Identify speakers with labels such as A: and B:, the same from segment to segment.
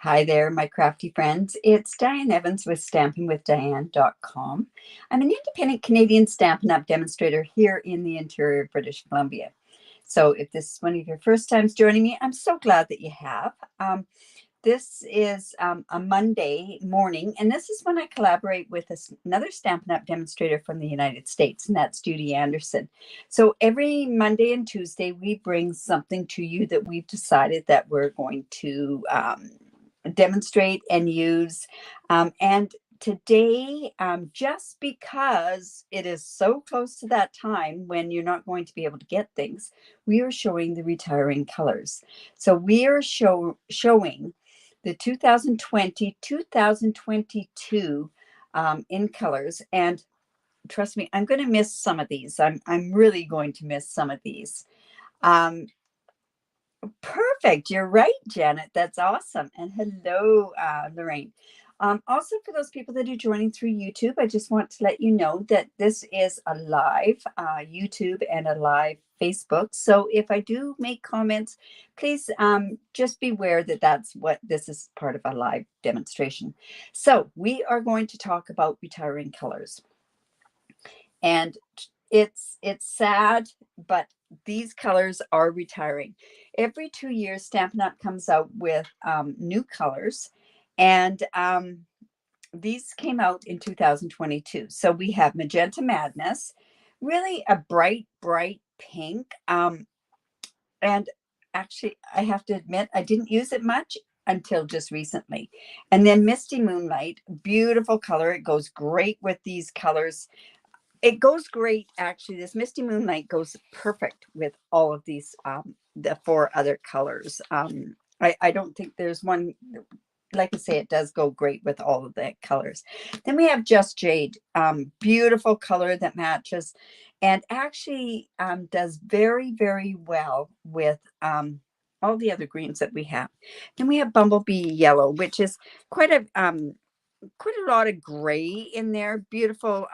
A: Hi there, my crafty friends. It's Diane Evans with stampingwithdiane.com. I'm an independent Canadian Stampin' Up demonstrator here in the interior of British Columbia. So if this is one of your first times joining me, I'm so glad that you have. This is a Monday morning, and this is when I collaborate with another Stampin' Up demonstrator from the United States, and that's Judy Anderson. So every Monday and Tuesday, we bring something to you that we've decided that we're going to demonstrate and use. And today, just because it is so close to that time when you're not going to be able to get things, we are showing the retiring colors. So we are showing the 2020-2022 in colors. And trust me, I'm going to miss some of these. I'm really going to miss some of these. Perfect. You're right, Janet. That's awesome. And hello, Lorraine. Also, for those people that are joining through YouTube, I just want to let you know that this is a live YouTube and a live Facebook. So if I do make comments, please just beware that that's what this is, part of a live demonstration. So we are going to talk about retiring colors. And it's sad, but these colors are retiring. Every 2 years, Stampin' Up comes out with new colors, and these came out in 2022. So we have Magenta Madness, really a bright pink. And actually, I have to admit, I didn't use it much until just recently. And then Misty Moonlight, beautiful color. It goes great with these colors. It goes great, actually. This Misty Moonlight goes perfect with all of these, the 4 other colors. I don't think there's one, like I say, it does go great with all of the colors. Then we have Just Jade, beautiful color that matches and actually does very well with all the other greens that we have. Then we have Bumble Bee Yellow, which is quite a lot of gray in there. Beautiful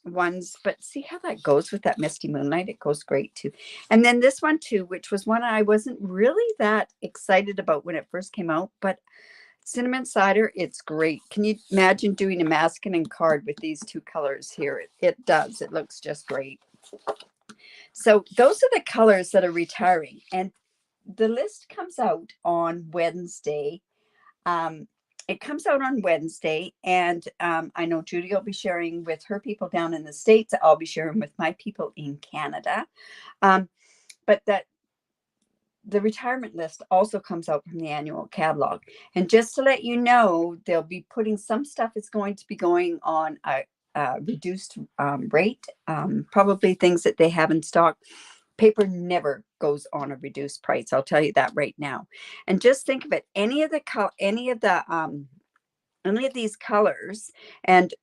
A: ones, but see how that goes with that Misty Moonlight. It goes great too. And then this one too, which was one I wasn't really that excited about when it first came out, but Cinnamon Cider, it's great. Can you imagine doing a masking and card with these 2 colors here? It does. It looks just great. So those are the colors that are retiring, and the list comes out on Wednesday. It comes out on Wednesday, and I know Judy will be sharing with her people down in the States. I'll be sharing with my people in Canada. But that the retirement list also comes out from the annual catalog. And just to let you know, they'll be putting some stuff is going to be going on a reduced rate, probably things that they have in stock. Paper never goes on a reduced price. I'll tell you that right now. And just think of it, any of these colors, and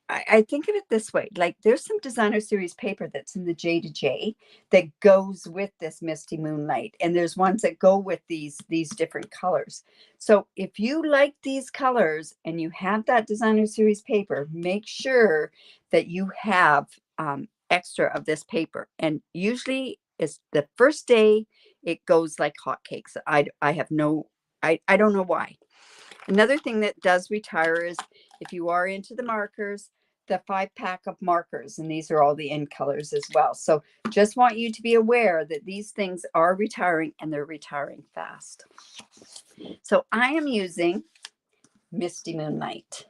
A: I think of it this way, like there's some designer series paper that's in the J to J that goes with this Misty Moonlight. And there's ones that go with these different colors. So if you like these colors and you have that designer series paper, make sure that you have extra of this paper. And usually it's the first day it goes like hotcakes. I don't know why. Another thing that does retire is if you are into the markers, the 5-pack of markers, and these are all the end colors as well. So just want you to be aware that these things are retiring, and they're retiring fast. So I am using Misty Moonlight.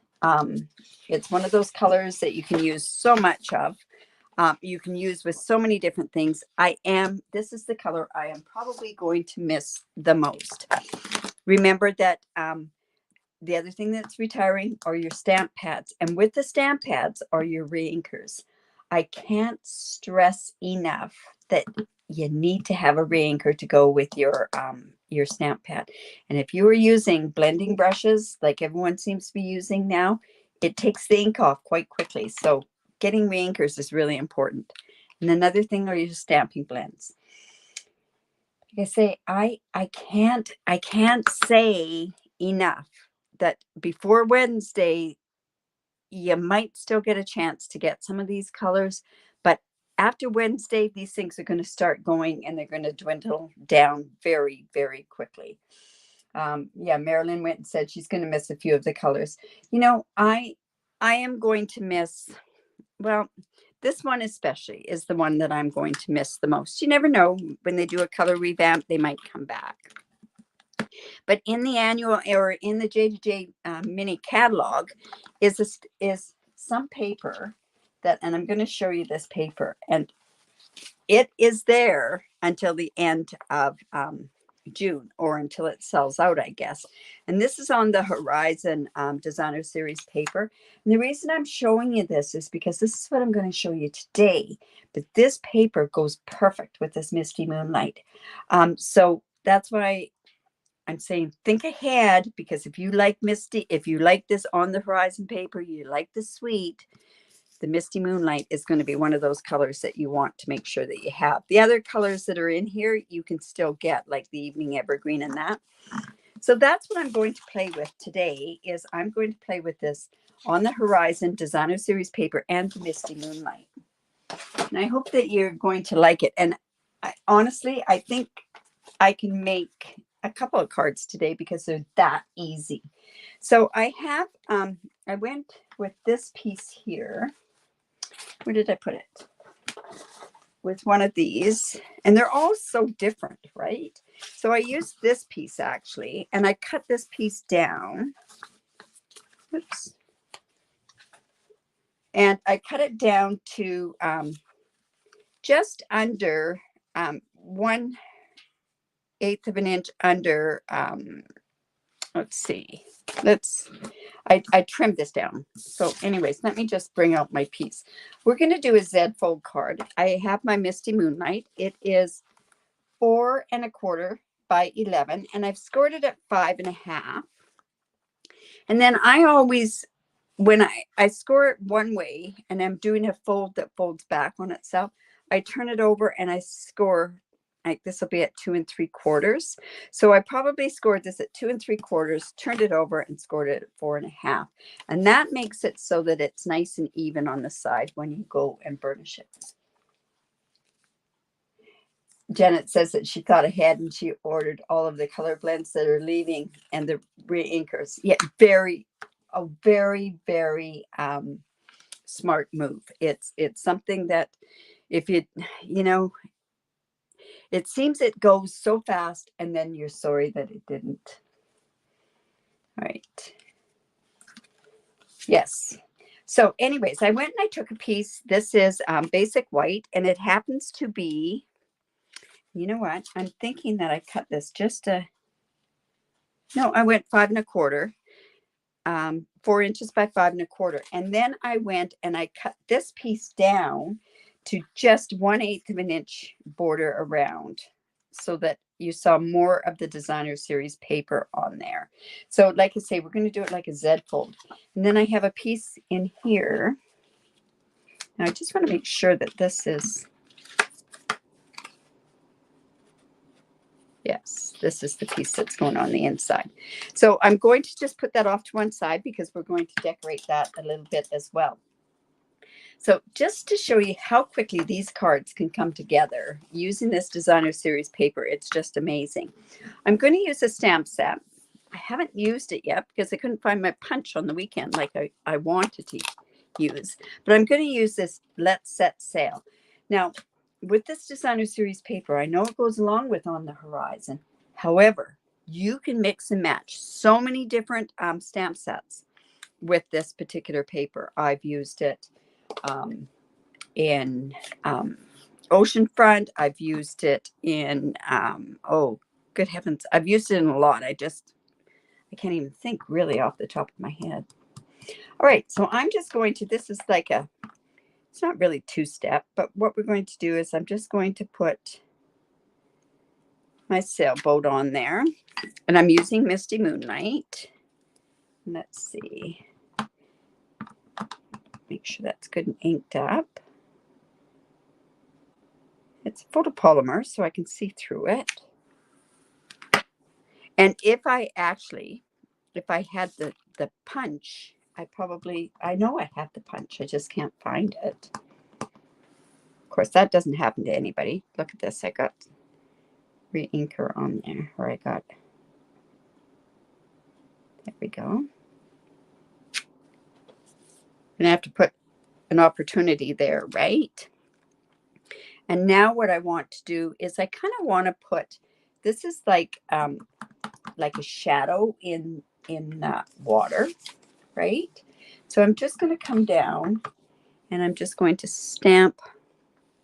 A: It's one of those colors that you can use so much of. You can use with so many different things. This is the color I am probably going to miss the most. Remember that the other thing that's retiring are your stamp pads. And with the stamp pads are your reinkers. I can't stress enough that you need to have a reinker to go with your stamp pad. And if you are using blending brushes like everyone seems to be using now, it takes the ink off quite quickly. So getting reinkers is really important. And another thing are your stamping blends. Like I say, I can't say enough that before Wednesday, you might still get a chance to get some of these colors, but after Wednesday, these things are going to start going and they're going to dwindle down very quickly. Yeah, Marilyn went and said she's going to miss a few of the colors. You know, I am going to miss, well, this one especially is the one that I'm going to miss the most. You never know, when they do a color revamp, they might come back. But in the annual, or in the J2J mini catalog is some paper that, and I'm going to show you this paper, and it is there until the end of June, or until it sells out, I guess. And this is on the Horizon Designer Series paper. And the reason I'm showing you this is because this is what I'm going to show you today. But this paper goes perfect with this Misty Moonlight. So that's why I'm saying think ahead, because if you like Misty, if you like this on the Horizon paper, you like the suite, the Misty Moonlight is going to be one of those colors that you want to make sure that you have. The other colors that are in here, you can still get, like the Evening Evergreen and that. So that's what I'm going to play with today, is I'm going to play with this on the Horizon Designer Series paper and the Misty Moonlight. And I hope that you're going to like it. And honestly, I think I can make a couple of cards today because they're that easy. So I have, I went with this piece here. Where did I put it? With one of these, and they're all so different, right? So I used this piece actually, and I cut this piece down. Oops. And I cut it down to just under 1/8 of an inch under, let's see, I trimmed this down. So anyways, let me just bring out my piece. We're going to do a Z fold card. I have my Misty Moonlight. It is 4 1/4 by 11, and I've scored it at 5 1/2. And then I always, when I score it one way and I'm doing a fold that folds back on itself, I turn it over and I score, like this will be at 2 3/4. So I probably scored this at 2 3/4, turned it over and scored it at 4 1/2. And that makes it so that it's nice and even on the side when you go and burnish it. Janet says that she thought ahead and she ordered all of the color blends that are leaving and the re-inkers. Yeah, very smart move. It's something that if you know, it seems it goes so fast and then you're sorry that it didn't. All right. Yes. So anyways, I went and I took a piece. This is basic white, and it happens to be, you know what? I'm thinking that I cut this just no, I went 5 1/4, 4 inches by 5 1/4. And then I went and I cut this piece down to just 1/8 of an inch border around, so that you saw more of the Designer Series paper on there. So like I say, we're going to do it like a Z fold. And then I have a piece in here. Now I just want to make sure that this is, yes, this is the piece that's going on the inside. So I'm going to just put that off to one side because we're going to decorate that a little bit as well. So just to show you how quickly these cards can come together using this Designer Series paper, it's just amazing. I'm going to use a stamp set. I haven't used it yet because I couldn't find my punch on the weekend like I wanted to use. But I'm going to use this Let's Set Sail. Now, with this Designer Series paper, I know it goes along with On the Horizon. However, you can mix and match so many different stamp sets with this particular paper. I've used it in Oceanfront. I've used it in, oh, good heavens. I've used it in a lot. I can't even think really off the top of my head. All right, so I'm just going to, this is like a, it's not really two-step, but what we're going to do is I'm just going to put my sailboat on there, and I'm using Misty Moonlight. Let's see. Make sure that's good and inked up. It's photopolymer, so I can see through it. And if I had the punch, I know I have the punch. I just can't find it. Of course, that doesn't happen to anybody. Look at this. I got re-inker on there, or I got There we go. I'm going to have to put an opportunity there, right? And now what I want to do is I kind of want to put, this is like a shadow in water, right? So I'm just going to come down and I'm just going to stamp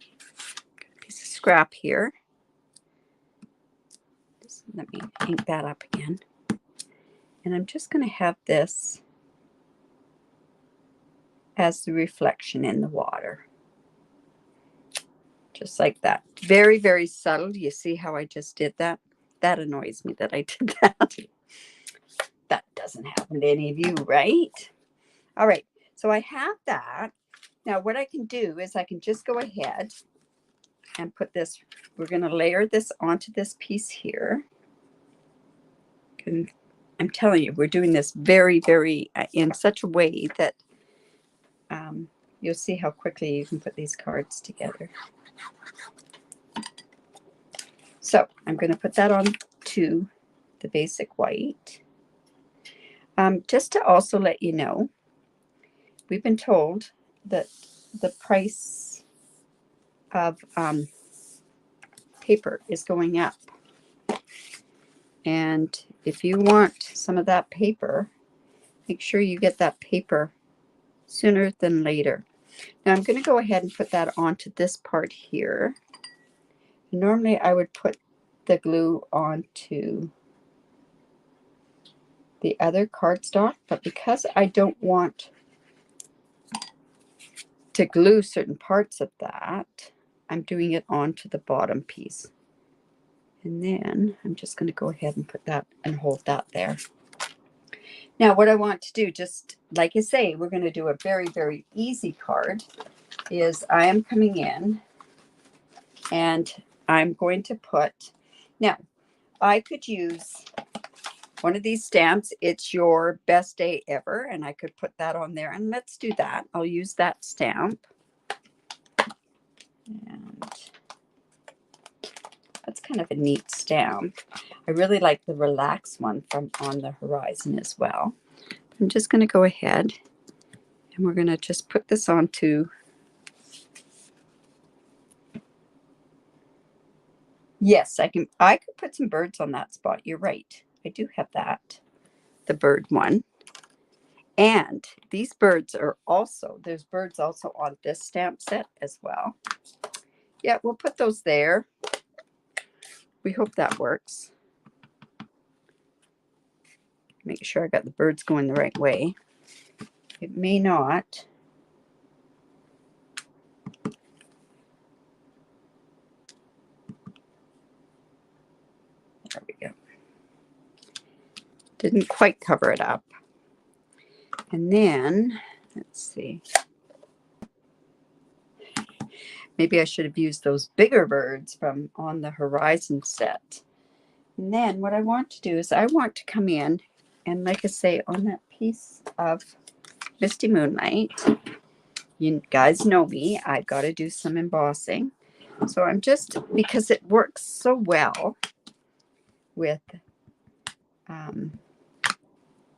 A: a piece of scrap here. Just let me ink that up again. And I'm just going to have this as the reflection in the water. Just like that. Very, very subtle. You see how I just did that? That annoys me that I did that. That doesn't happen to any of you, right? All right. So I have that. Now what I can do is I can just go ahead and put this. We're going to layer this onto this piece here. And I'm telling you, we're doing this very, very in such a way that you'll see how quickly you can put these cards together. So I'm going to put that on to the basic white. Just to also let you know, we've been told that the price of paper is going up. And if you want some of that paper, make sure you get that paper sooner than later. Now I'm going to go ahead and put that onto this part here. Normally I would put the glue onto the other cardstock, but because I don't want to glue certain parts of that, I'm doing it onto the bottom piece. And then I'm just going to go ahead and put that and hold that there. Now what I want to do, just like I say, we're going to do a very, very easy card, is I am coming in and I'm going to put, now I could use one of these stamps. It's your best day ever. And I could put that on there. And let's do that. I'll use that stamp. And that's kind of a neat stamp. I really like the relaxed one from On the Horizon as well. I'm just going to go ahead and we're going to just put this onto. Yes, I could put some birds on that spot. You're right. I do have that. The bird one. And these birds are also, there's birds also on this stamp set as well. Yeah, we'll put those there. We hope that works. Make sure I got the birds going the right way. It may not. There we go. Didn't quite cover it up. And then, let's see. Maybe I should have used those bigger birds from On the Horizon set. And then what I want to do is I want to come in and, like I say, on that piece of Misty Moonlight, you guys know me, I've got to do some embossing. So I'm just, because it works so well with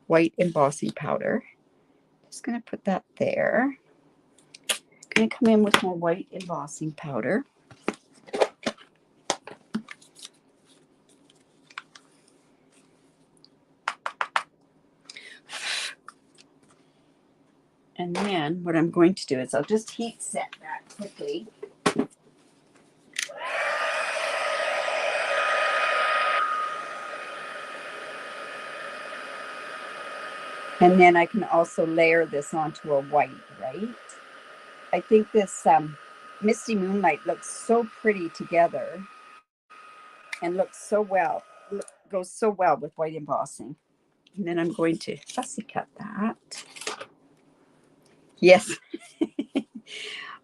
A: white embossing powder, just going to put that there. Going to come in with my white embossing powder. And then what I'm going to do is I'll just heat set that quickly. And then I can also layer this onto a white, right? I think this Misty Moonlight looks so pretty together and looks so well, goes so well with white embossing. And then I'm going to fussy cut that. Yes.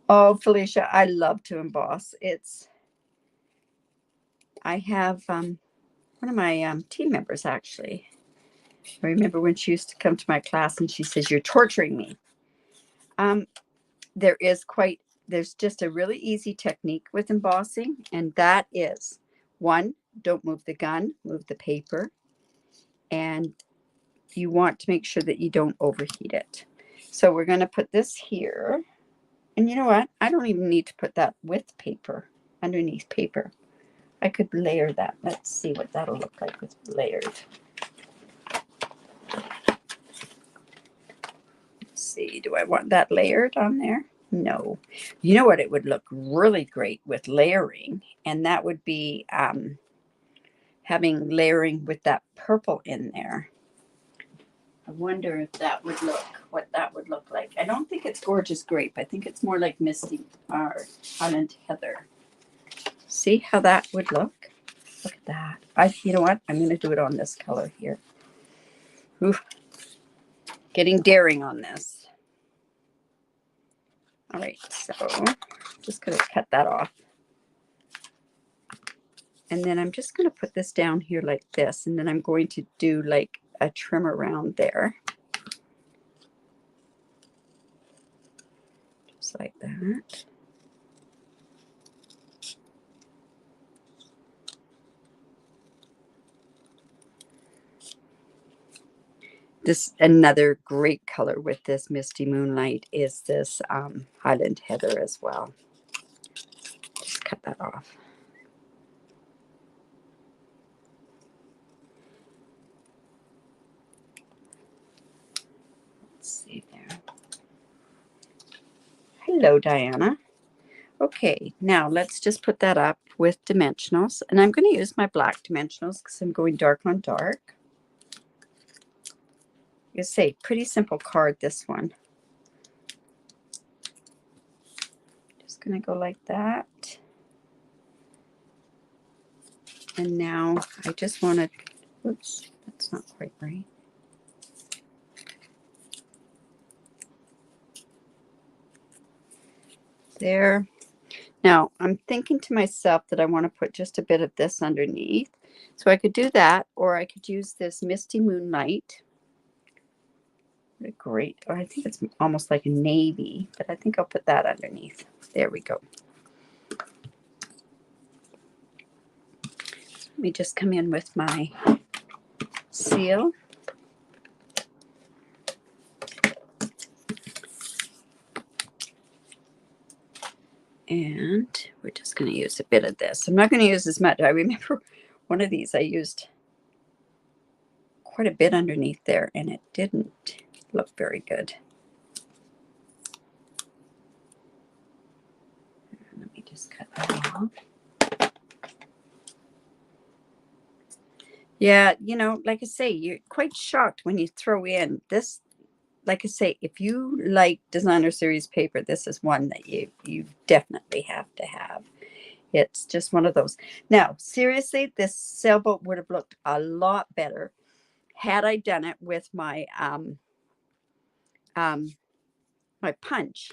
A: Oh, Felicia, I love to emboss. I have one of my team members, actually. I remember when she used to come to my class and she says, "You're torturing me." There's just a really easy technique with embossing. And that is, one, don't move the gun, move the paper. And you want to make sure that you don't overheat it. So we're going to put this here. And you know what? I don't even need to put that with paper, underneath paper. I could layer that. Let's see what that'll look like with layered. Let's see, do I want that layered on there? No. You know what? It would look really great with layering, and that would be having layering with that purple in there. I wonder if that would look, what that would look like. I don't think it's Gorgeous Grape. I think it's more like Misty or Highland Heather. See how that would look? Look at that. You know what? I'm going to do it on this color here. Ooh, getting daring on this. All right, so I'm just going to cut that off. And then I'm just going to put this down here like this. And then I'm going to do like a trim around there. Just like that. This another great color with this Misty Moonlight is this Highland Heather as well. Just cut that off. Let's see there. Hello, Diana. Okay, now let's just put that up with dimensionals. And I'm going to use my black dimensionals because I'm going dark on dark. You say, pretty simple card, this one. Just going to go like that. And now I just want to, oops, that's not quite right. There. Now I'm thinking to myself that I want to put just a bit of this underneath. So I could do that, or I could use this Misty Moonlight. Great. Or I think it's almost like a navy, but I think I'll put that underneath. There we go. Let me just come in with my seal. And we're just going to use a bit of this. I'm not going to use as much. I remember one of these I used quite a bit underneath there, and it didn't look very good. Let me just cut that off. Yeah, you know, like I say, you're quite shocked when you throw in this. Like I say, if you like designer series paper, this is one that you definitely have to have. It's just one of those. Now, seriously, this sailboat would have looked a lot better had I done it with my my punch.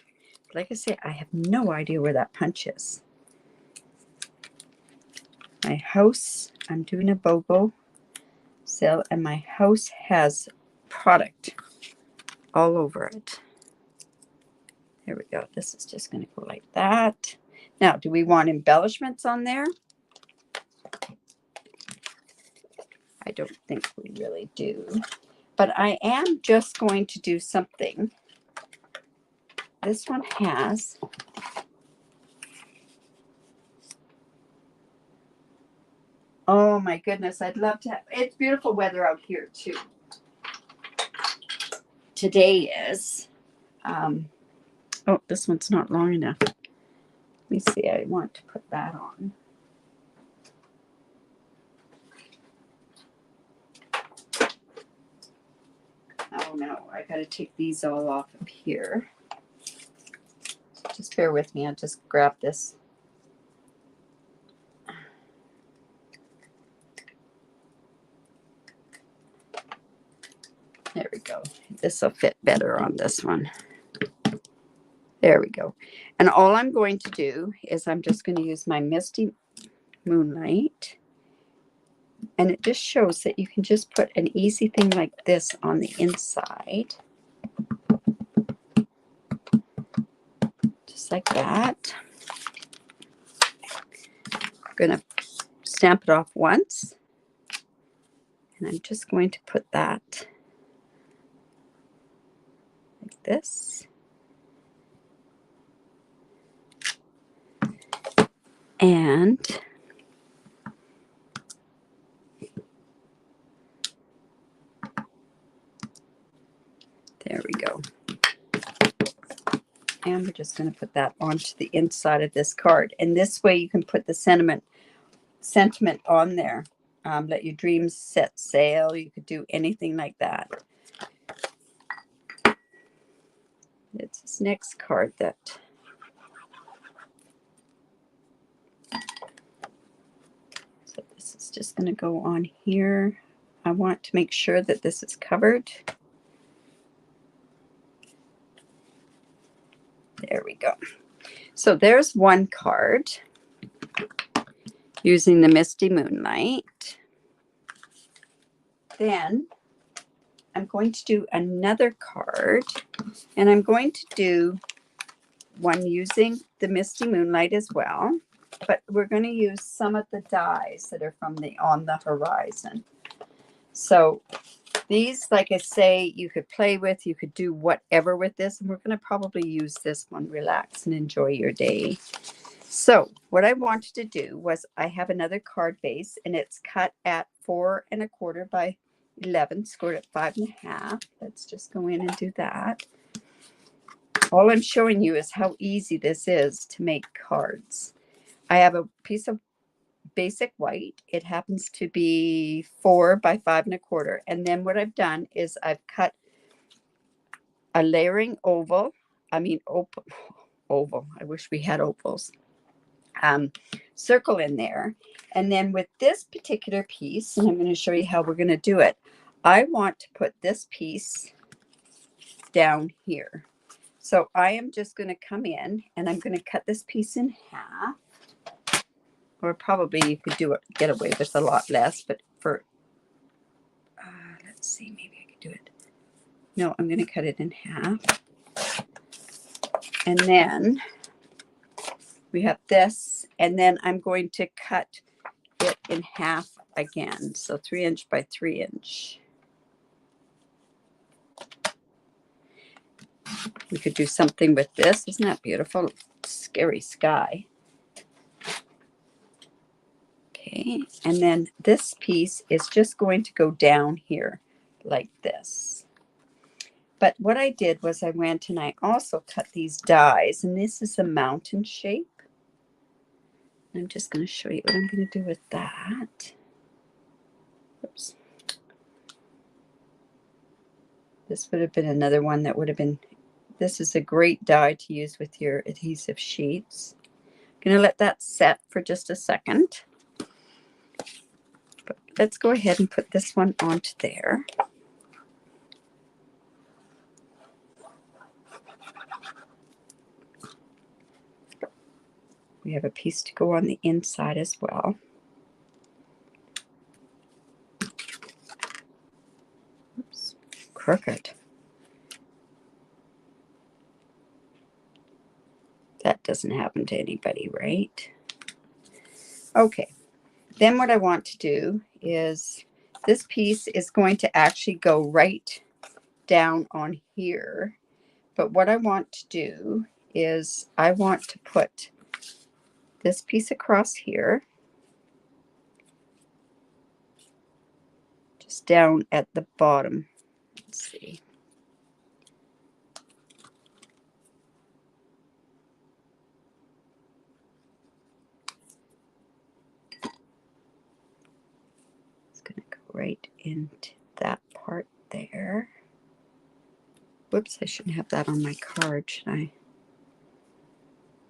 A: Like I say, I have no idea where that punch is. My house, I'm doing a BOGO sale, and my house has product all over it. There we go. This is just going to go like that. Now, do we want embellishments on there? I don't think we really do. But I am just going to do something. This one has oh my goodness, I'd love to have, it's beautiful weather out here too. Today is oh, this one's not long enough. Let me see, I want to put that on. Oh no, I gotta take these all off of here. Just bear with me, I'll just grab this. There we go. This will fit better on this one. There we go. And all I'm going to do is I'm just going to use my Misty Moonlight. And it just shows that you can just put an easy thing like this on the inside. Just like that. I'm going to stamp it off once. And I'm just going to put that like this. And there we go. And we're just going to put that onto the inside of this card. And this way you can put the sentiment on there. Let your dreams set sail. You could do anything like that. It's this next card that so this is just going to go on here. I want to make sure that this is covered. There we go. So there's one card using the Misty Moonlight. Then I'm going to do another card, and I'm going to do one using the Misty Moonlight as well, but we're going to use some of the dies that are from the On the Horizon. So these, like I say, you could play with, you could do whatever with this, and we're going to probably use this one, relax and enjoy your day. So what I wanted to do was I have another card base, and it's cut at 4 1/4 by 11, scored at 5 1/2. Let's just go in and do that. All I'm showing you is how easy this is to make cards. I have a piece of basic white. It happens to be 4 by 5 1/4. And then what I've done is I've cut a layering oval. I mean, oval. I wish we had ovals. Circle in there. And then with this particular piece, and I'm going to show you how we're going to do it, I want to put this piece down here. So I am just going to come in and I'm going to cut this piece in half. Or probably you could do it, get away with a lot less, but for, let's see, maybe I could do it. No, I'm going to cut it in half. And then we have this, and then I'm going to cut it in half again. So 3 inch by 3 inch. We could do something with this. Isn't that beautiful? Scary sky. Okay, and then this piece is just going to go down here like this. But what I did was I went and I also cut these dies, and this is a mountain shape. I'm just going to show you what I'm going to do with that. Oops. This would have been another one that would have been, this is a great die to use with your adhesive sheets. I'm going to let that set for just a second. But let's go ahead and put this one onto there. We have a piece to go on the inside as well. Oops, crooked. That doesn't happen to anybody, right? Okay. Then what I want to do is this piece is going to actually go right down on here. But what I want to do is I want to put this piece across here, just down at the bottom. Let's see. It's going to go right into that part there. Whoops, I shouldn't have that on my card, should I?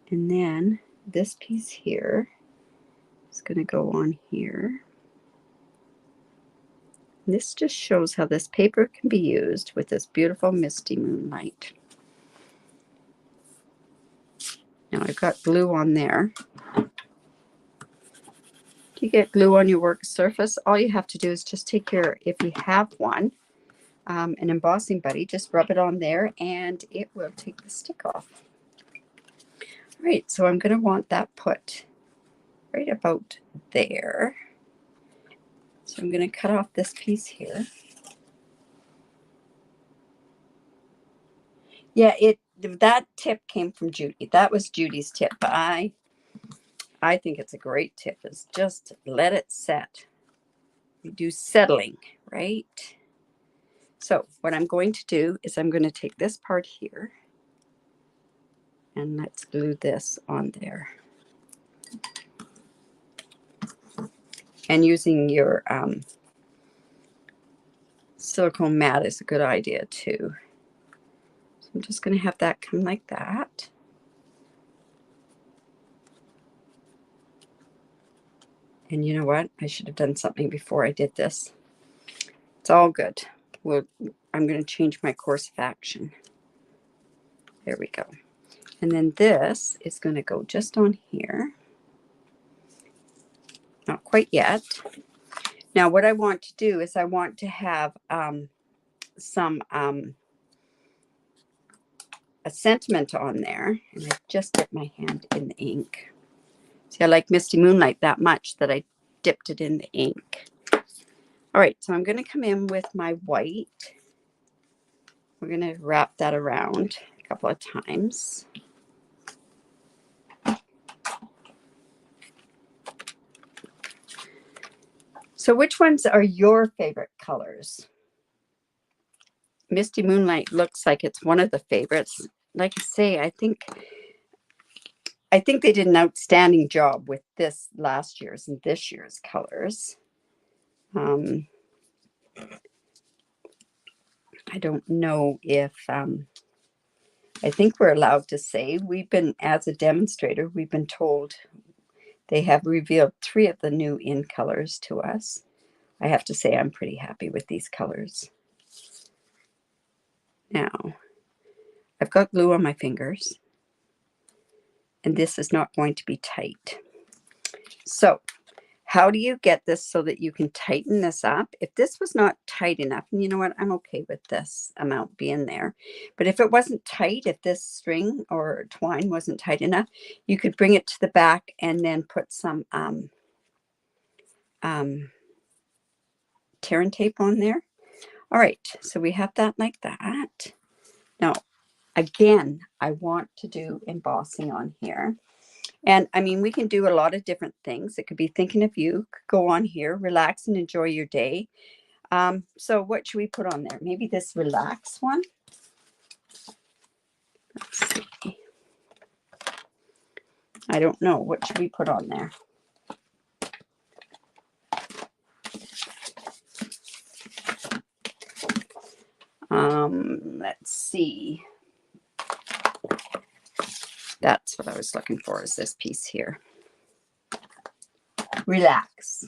A: And then this piece here is going to go on here. And this just shows how this paper can be used with this beautiful Misty Moonlight. Now I've got glue on there. You get glue on your work surface, all you have to do is just take your, if you have one, an embossing buddy, just rub it on there and it will take the stick off. All right, so I'm going to want that put right about there. So I'm going to cut off this piece here. Yeah, that tip came from Judy. That was Judy's tip. I think it's a great tip. Is just let it set. We do settling, right? So what I'm going to do is I'm going to take this part here and let's glue this on there. And using your silicone mat is a good idea too. So I'm just going to have that come like that. And you know what? I should have done something before I did this. It's all good. I'm going to change my course of action. There we go. And then this is going to go just on here. Not quite yet. Now what I want to do is I want to have some a sentiment on there. And I just dipped my hand in the ink. See, I like Misty Moonlight that much that I dipped it in the ink. All right, so I'm going to come in with my white. We're going to wrap that around a couple of times. So which ones are your favorite colors? Misty Moonlight looks like it's one of the favorites. Like I say, I think they did an outstanding job with this last year's and this year's colors. I don't know if, I think we're allowed to say, as a demonstrator, we've been told they have revealed 3 of the new in colors to us. I have to say I'm pretty happy with these colors. Now, I've got glue on my fingers, and this is not going to be tight. So, how do you get this so that you can tighten this up? If this was not tight enough, and you know what, I'm okay with this amount being there. But if it wasn't tight, if this string or twine wasn't tight enough, you could bring it to the back and then put some tear and tape on there. All right, so we have that like that. Now, again, I want to do embossing on here. And I mean, we can do a lot of different things. It could be thinking of you, could go on here, relax and enjoy your day. So what should we put on there? Maybe this relax one. Let's see. I don't know. What should we put on there? Let's see. That's what I was looking for, is this piece here. Relax.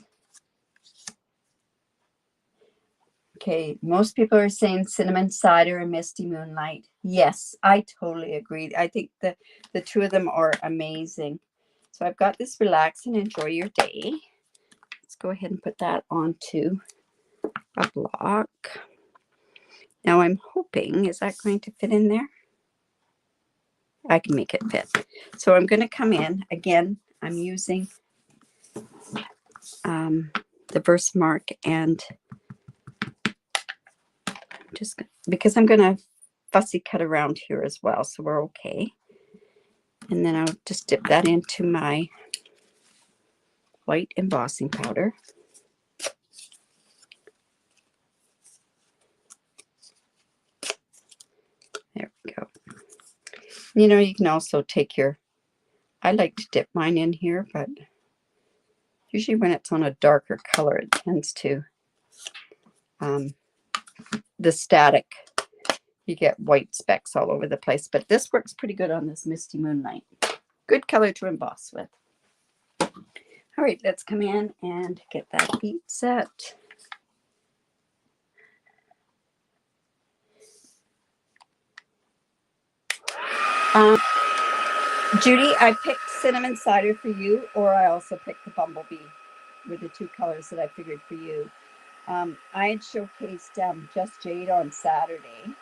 A: Okay, most people are saying cinnamon cider and Misty Moonlight. Yes, I totally agree. I think the 2 of them are amazing. So I've got this relax and enjoy your day. Let's go ahead and put that onto a block. Now I'm hoping, is that going to fit in there? I can make it fit. So I'm going to come in. Again, I'm using the Versamark, and just because I'm going to fussy cut around here as well, so we're okay. And then I'll just dip that into my white embossing powder. There we go. You know, you can also take your, I like to dip mine in here, but usually when it's on a darker color, it tends to, the static, you get white specks all over the place. But this works pretty good on this Misty Moonlight. Good color to emboss with. All right, let's come in and get that heat set. Judy, I picked cinnamon cider for you, or I also picked the Bumble Bee, were the 2 colors that I figured for you. I had showcased Just Jade on Saturday.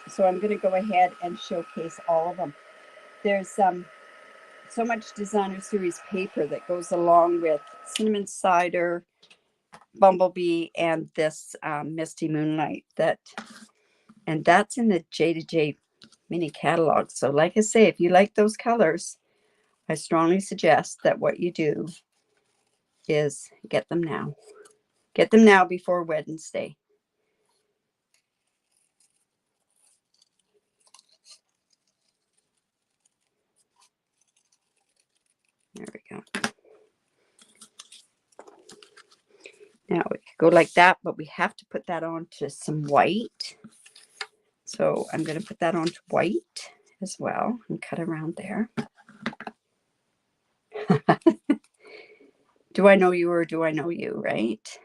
A: So I'm going to go ahead and showcase all of them. There's so much designer series paper that goes along with cinnamon cider, Bumblebee, and this Misty Moonlight, that, And that's in the J to J mini catalog. So like I say, if you like those colors, I strongly suggest that what you do is get them now. Get them now before Wednesday. There we go. Now we could go like that, but we have to put that on to some white. So I'm going to put that on to white as well and cut around there. Do I know you or do I know you, right?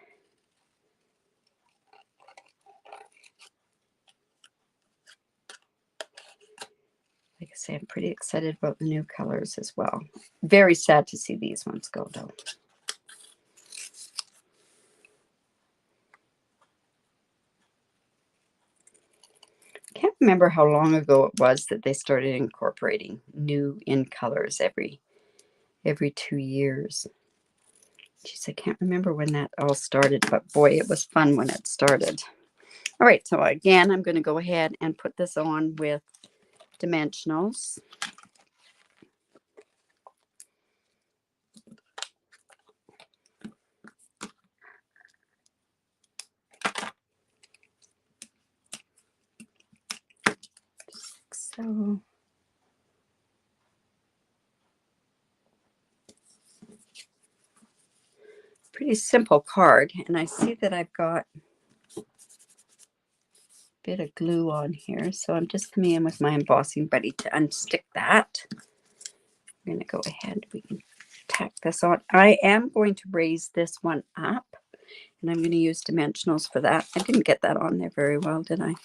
A: Like I say, I'm pretty excited about the new colors as well. Very sad to see these ones go, though. Can't remember how long ago it was that they started incorporating new in colors every 2 years. Jeez, I can't remember when that all started, but boy, it was fun when it started. All right, so again, I'm going to go ahead and put this on with dimensionals. So pretty simple card, and I see that I've got a bit of glue on here, so I'm just coming in with my embossing buddy to unstick that. I'm going to go ahead, we can tack this on. I am going to raise this one up, and I'm going to use dimensionals for that. I didn't get that on there very well, did I?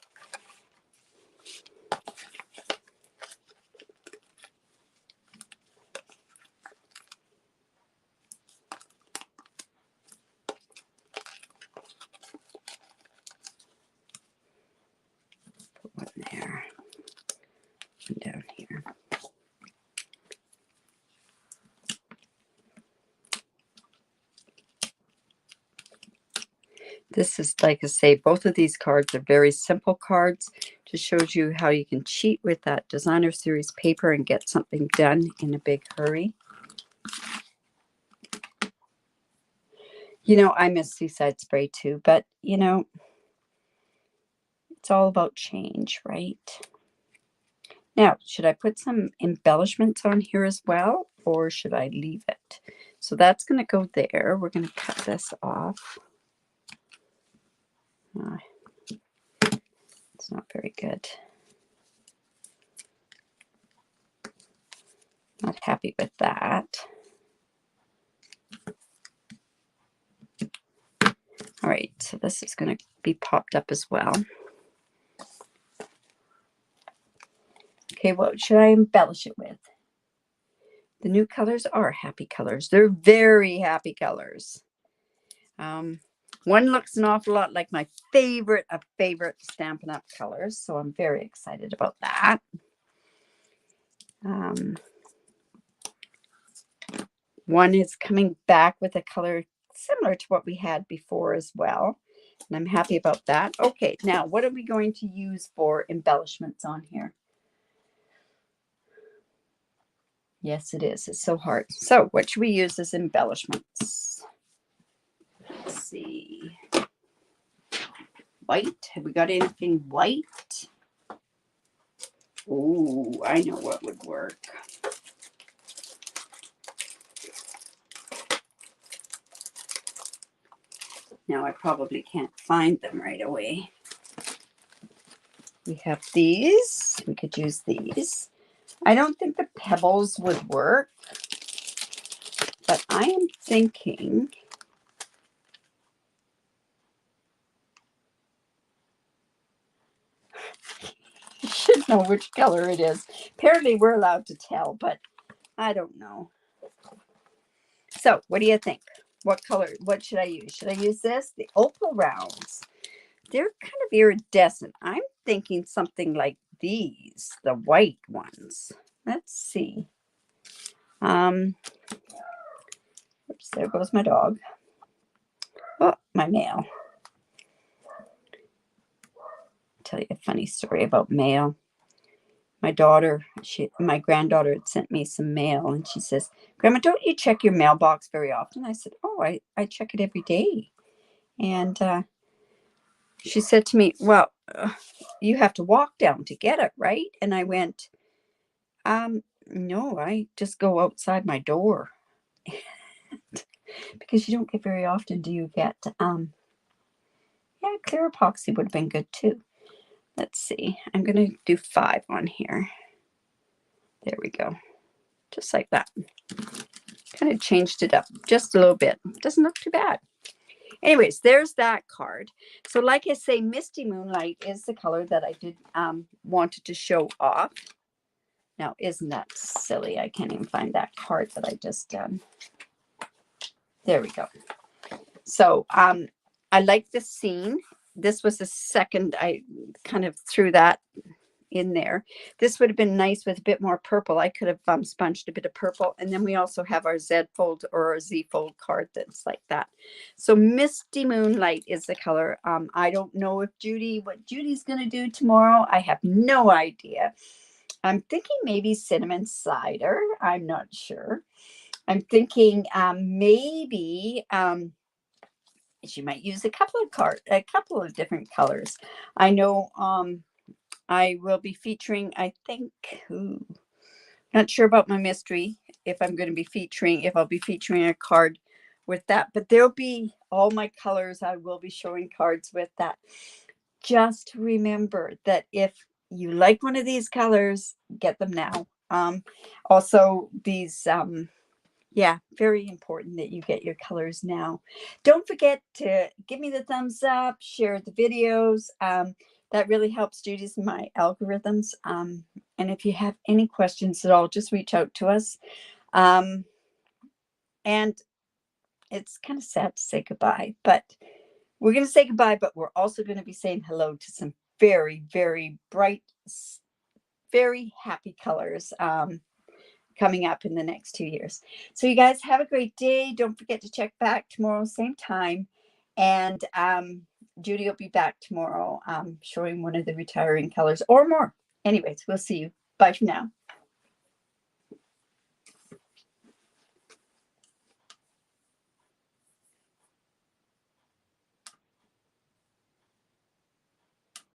A: Put one there, and down here. This is, like I say, both of these cards are very simple cards. Just shows you how you can cheat with that designer series paper and get something done in a big hurry. You know, I miss Seaside Spray too, but you know, it's all about change, right? Now, should I put some embellishments on here as well, or should I leave it? So that's going to go there. We're going to cut this off. It's not very good. Not happy with that. All right, so this is going to be popped up as well. Okay, what should I embellish it with? The new colors are happy colors. They're very happy colors. One looks an awful lot like my favorite Stampin' Up colors, so I'm very excited about that. One is coming back with a color similar to what we had before as well, and I'm happy about that. Okay, now what are we going to use for embellishments on here? Yes, it is. It's so hard. So what should we use as embellishments? Let's see. White. Have we got anything white? Oh, I know what would work. Now I probably can't find them right away. We have these. We could use these. I don't think the pebbles would work, but I am thinking you should know which color it is. Apparently we're allowed to tell, but I don't know. So what do you think? What color? What should I use? Should I use this? The opal rounds. They're kind of iridescent. I'm thinking something like these, the white ones. Let's see. Oops, there goes my dog. Oh, my nail. tell you a funny story about mail. My daughter, my granddaughter had sent me some mail, and she says, "Grandma, don't you check your mailbox very often?" I said, "Oh, I check it every day." And she said to me, "Well, you have to walk down to get it, right?" And I went, no, I just go outside my door." Because you don't get very often, do you get, yeah, clear epoxy would have been good too. Let's see. I'm going to do 5 on here. There we go. Just like that. Kind of changed it up just a little bit. Doesn't look too bad. Anyways, there's that card. So like I say, Misty Moonlight is the color that I did wanted to show off. Now, isn't that silly? I can't even find that card that I just done. There we go. So I like the scene. This was the second, I kind of threw that in there. This would have been nice with a bit more purple. I could have sponged a bit of purple. And then we also have our Z fold or our Z fold card that's like that. So Misty Moonlight is the color. I don't know what Judy's going to do tomorrow. I have no idea. I'm thinking maybe cinnamon cider. I'm not sure. I'm thinking maybe she might use a couple of different colors. I know I will be featuring, I think, not sure about my mystery, if I'll be featuring a card with that, but there'll be all my colors. I will be showing cards with that. Just remember that if you like one of these colors, get them now. Also these, yeah, very important that you get your colors now. Don't forget to give me the thumbs up, share the videos. That really helps Judy's and my algorithms. And if you have any questions at all, just reach out to us. And it's kind of sad to say goodbye, but we're going to say goodbye, but we're also going to be saying hello to some very, very bright, very happy colors coming up in the next 2 years. So you guys have a great day. Don't forget to check back tomorrow, same time. And Judy will be back tomorrow showing one of the retiring colors or more. Anyways, we'll see you. Bye for now.